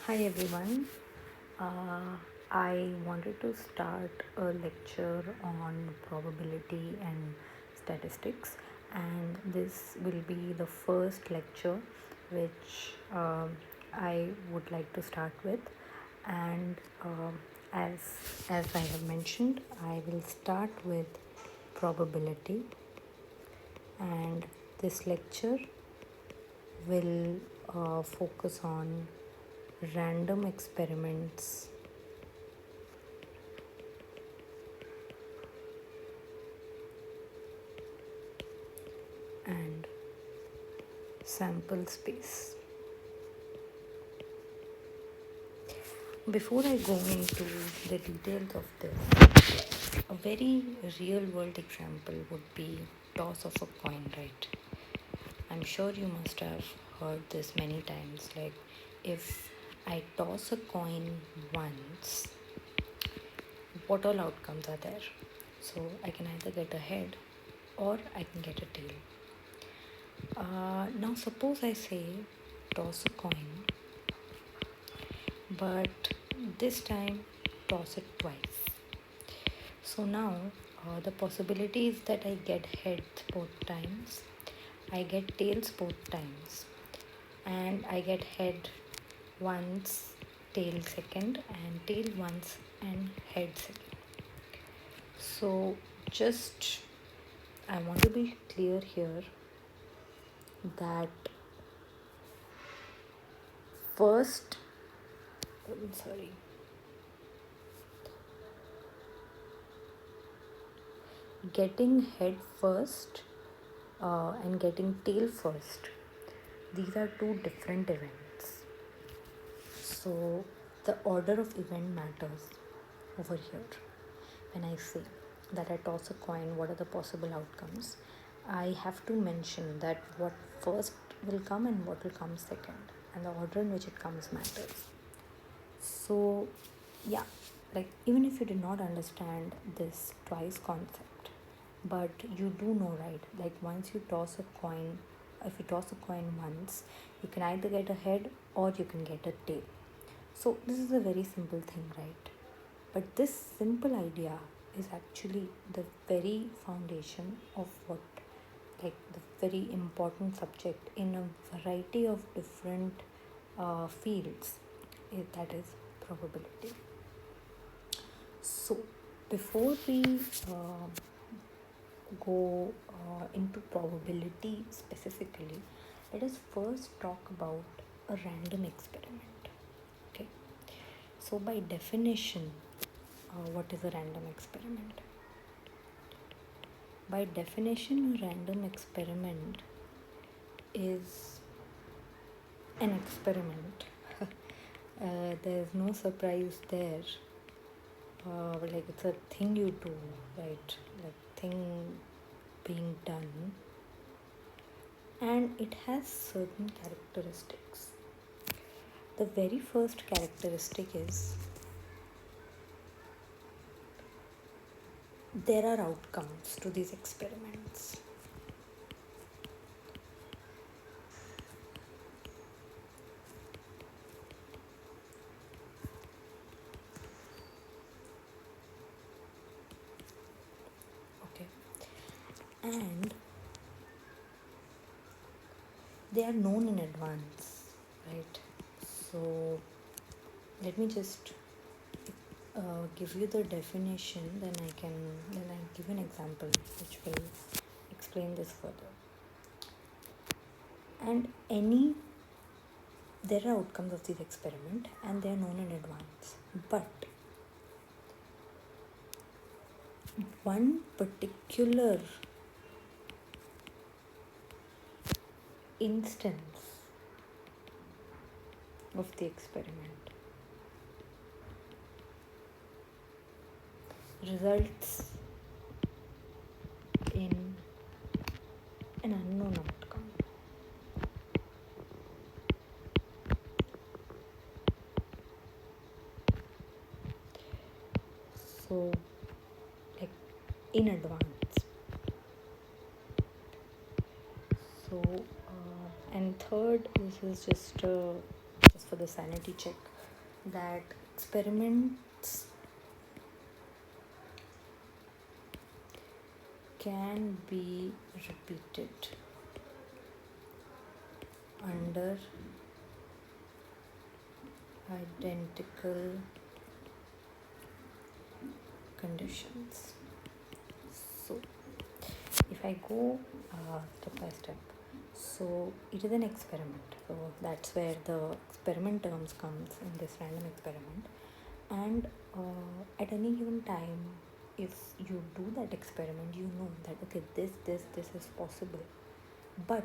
Hi everyone. Uh, I wanted to start a lecture on probability and statistics, and this will be the first lecture which I would like to start with. And as I have mentioned, I will start with probability, and this lecture will focus on random experiments and sample space. Before I go into the details of this, a very real world example would be toss of a coin, right? I'm sure you must have heard this many times. Like, if I toss a coin once, what all outcomes are there? So I can either get a head or I can get a tail. Now, suppose I say toss a coin, but this time toss it twice. So now the possibility is that I get heads both times, I get tails both times, and I get head once, tail second, and tail once, and head second. So just I want to be clear here that first, sorry, getting head first and getting tail first, these are two different events. So the order of event matters over here. When I say that I toss a coin, what are the possible outcomes? I have to mention that what first will come and what will come second, and the order in which it comes matters. So, yeah, like even if you did not understand this twice concept, but you do know, right? Like once you toss a coin, if you toss a coin once, you can either get a head or you can get a tail. So, this is a very simple thing, right? But this simple idea is actually the very foundation of what, like, the very important subject in a variety of different fields, that is probability. So, before we go into probability specifically, let us first talk about a random experiment. Okay, so by definition, what is a random experiment? By definition, a random experiment is an experiment. There's no surprise there. Like it's a thing you do, right? Like thing being done, and it has certain characteristics. The very first characteristic is there are outcomes to these experiments. Okay, and they are known in advance, right? So let me just give you the definition, then I'll give an example which will explain this further. And there are outcomes of this experiment and they are known in advance, but one particular instance of the experiment results in an unknown outcome. So, like in advance. So, and third, this is just for the sanity check. that experiments can be repeated under identical conditions. So, if I go step by step, so it is an experiment. So that's where the experiment terms comes in this random experiment. And at any given time, if you do that experiment, you know that okay, this is possible, but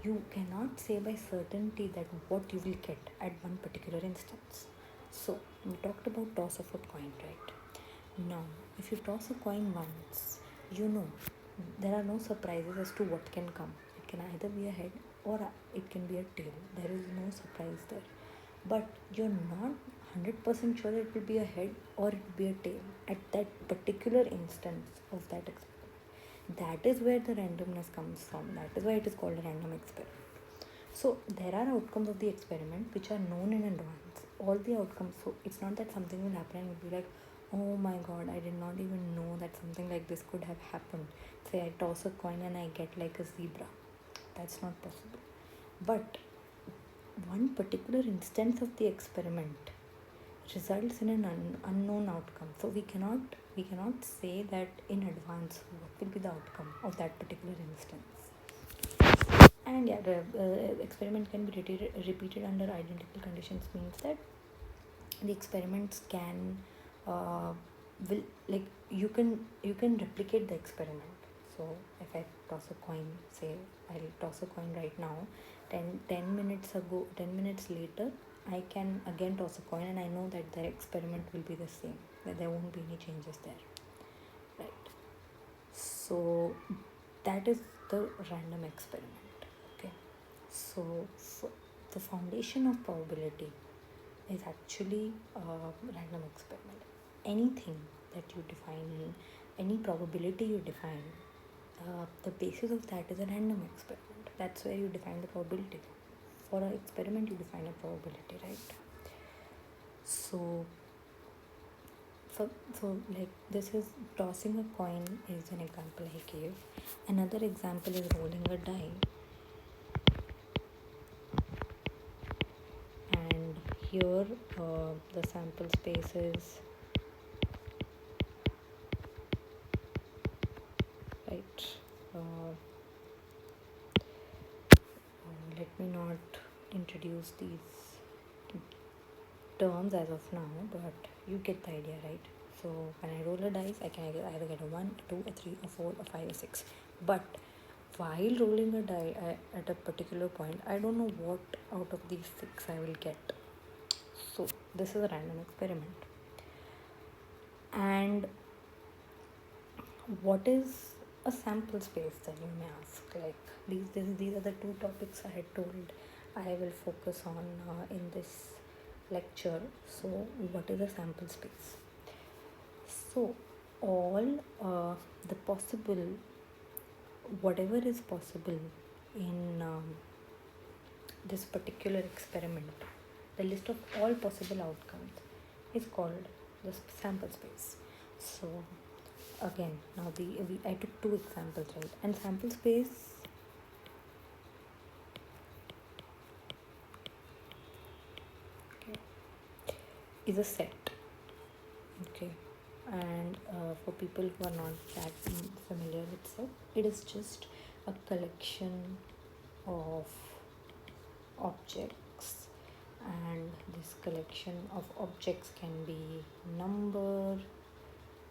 you cannot say by certainty that what you will get at one particular instance. So we talked about toss of a coin, right? Now, if you toss a coin once, you know there are no surprises as to what can come. It can either be a head or it can be a tail. There is no surprise there. But you're not 100% sure that it will be a head or it will be a tail at that particular instance of that experiment. That is where the randomness comes from. That is why it is called a random experiment. So there are outcomes of the experiment which are known in advance. All the outcomes. So it's not that something will happen and you'll be like, oh my god, I did not even know that something like this could have happened. Say I toss a coin and I get like a zebra. That's not possible. But one particular instance of the experiment results in an unknown outcome. So we cannot say that in advance what will be the outcome of that particular instance. And yeah, the experiment can be repeated under identical conditions means that the experiments can will like you can replicate the experiment. So if I toss a coin, say I'll toss a coin right now, 10 minutes ago, 10 minutes later, I can again toss a coin and I know that the experiment will be the same, that there won't be any changes there, right? So that is the random experiment. Okay, so the foundation of probability is actually a random experiment. Anything that you define, any probability you define, the basis of that is a random experiment. That's where you define the probability. For an experiment, you define a probability, right? So, like this is tossing a coin is an example I gave. Another example is rolling a die. And here the sample space is right. Let me not introduce these terms as of now, but you get the idea, right? So when I roll a dice, I can either get a 1, a 2, a 3, a 4, a 5, a 6. But while rolling a die at a particular point, I don't know what out of these 6 I will get. So this is a random experiment. And what is a sample space, then you may ask? Like these are the two topics I had told I will focus on in this lecture. So what is a sample space? So all the possible, whatever is possible in this particular experiment, the list of all possible outcomes is called the sample space. So again, now I took 2 examples, right? And sample space is a set, okay? And for people who are not that familiar with set, it is just a collection of objects, and this collection of objects can be number,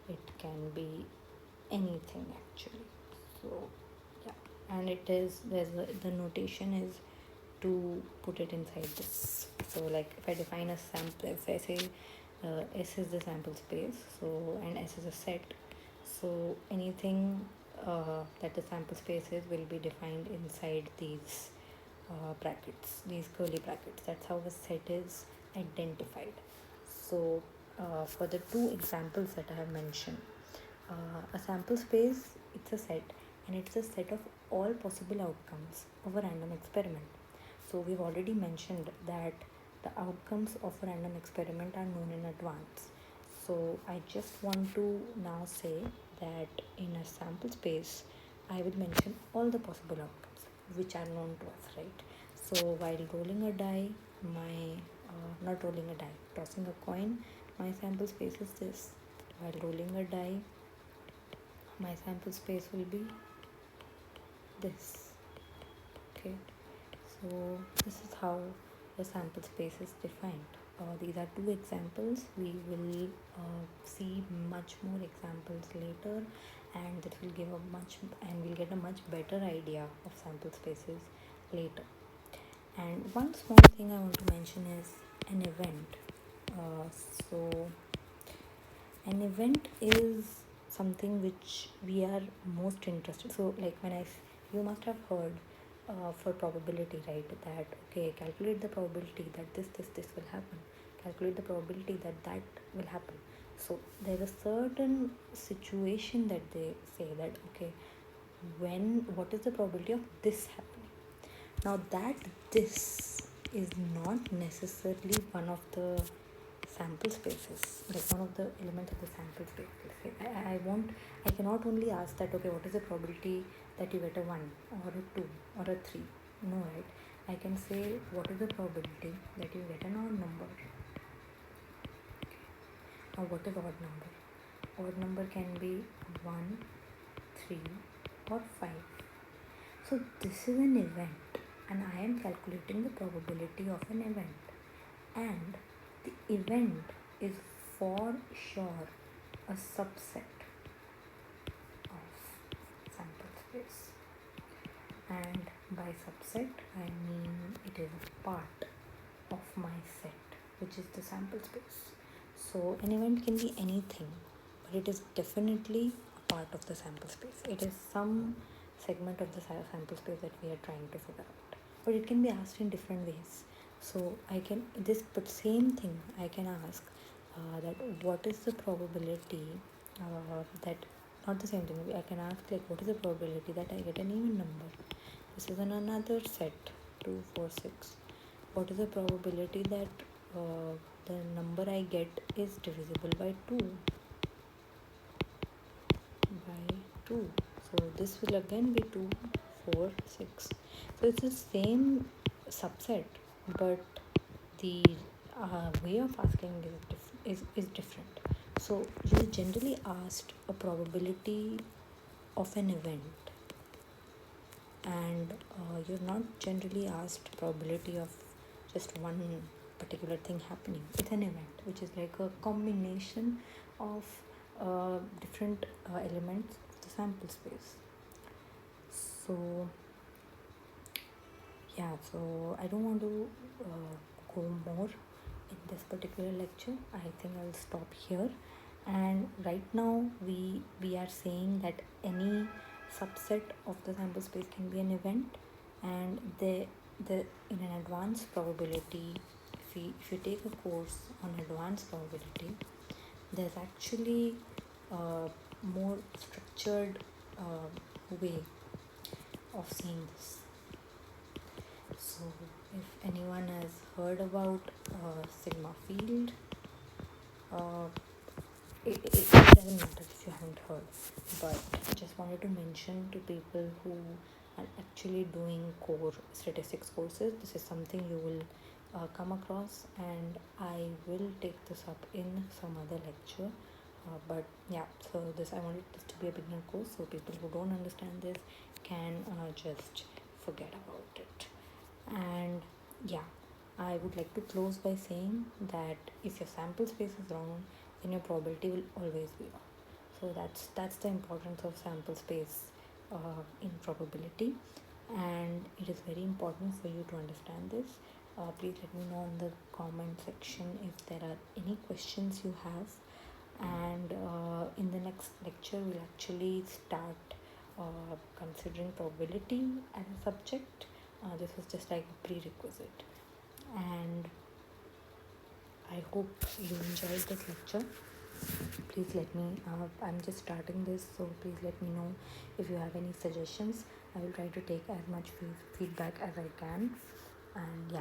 it can be anything actually. So yeah, and the notation is to put it inside this. So like if I define a sample, if I say S is the sample space, so and S is a set, so anything that the sample space is will be defined inside these brackets, these curly brackets. That's how a set is identified. So for the 2 examples that I have mentioned, a sample space, it's a set, and it's a set of all possible outcomes of a random experiment. So we've already mentioned that the outcomes of a random experiment are known in advance. So I just want to now say that in a sample space, I will mention all the possible outcomes which are known to us, right? So while rolling a die, not rolling a die, tossing a coin, my sample space is this. While rolling a die, my sample space will be this. Okay, so this is how the sample space is defined. These are two examples. We will see much more examples later, and that will we'll get a much better idea of sample spaces later. And one small thing I want to mention is an event. So an event is something which we are most interested. So like you must have heard for probability, right, that okay, calculate the probability that this will happen, calculate the probability that will happen. So there's a certain situation that they say that okay, what is the probability of this happening. Now that this is not necessarily one of the sample spaces, like one of the elements of the sample space. I cannot only ask that okay, what is the probability that you get a 1 or a 2 or a 3. No, right? I can say what is the probability that you get an odd number. Now what is odd number? Odd number can be 1, 3 or 5. So this is an event, and I am calculating the probability of an event, and the event is for sure a subset of sample space, and by subset I mean it is a part of my set, which is the sample space. So an event can be anything, but it is definitely a part of the sample space. It is some segment of the sample space that we are trying to figure out, but it can be asked in different ways. So but same thing I can ask that what is the probability that not the same thing. I can ask like what is the probability that I get an even number. This is another set 2, 4, 6. What is the probability that the number I get is divisible by 2? So this will again be 2, 4, 6. So it's the same subset, but the way of asking is different. So you are generally asked a probability of an event, and you're not generally asked probability of just one particular thing happening. It's an event which is like a combination of different elements of the sample space. So yeah, so I don't want to go more in this particular lecture. I think I'll stop here. And right now we are saying that any subset of the sample space can be an event, and the in an advanced probability, if you take a course on advanced probability, there's actually a more structured way of seeing this. So if anyone has heard about sigma field, it doesn't matter if you haven't heard, but I just wanted to mention to people who are actually doing core statistics courses, this is something you will come across, and I will take this up in some other lecture. But yeah, so I wanted this to be a beginner course, so people who don't understand this can just forget about it. And yeah, I would like to close by saying that if your sample space is wrong, then your probability will always be wrong. So that's the importance of sample space in probability, and it is very important for you to understand this. Please let me know in the comment section if there are any questions you have, and in the next lecture we'll actually start considering probability as a subject. This was just like a prerequisite, and I hope you enjoyed this lecture. Please let me I'm just starting this, so please let me know if you have any suggestions. I will try to take as much feedback as I can, and yeah.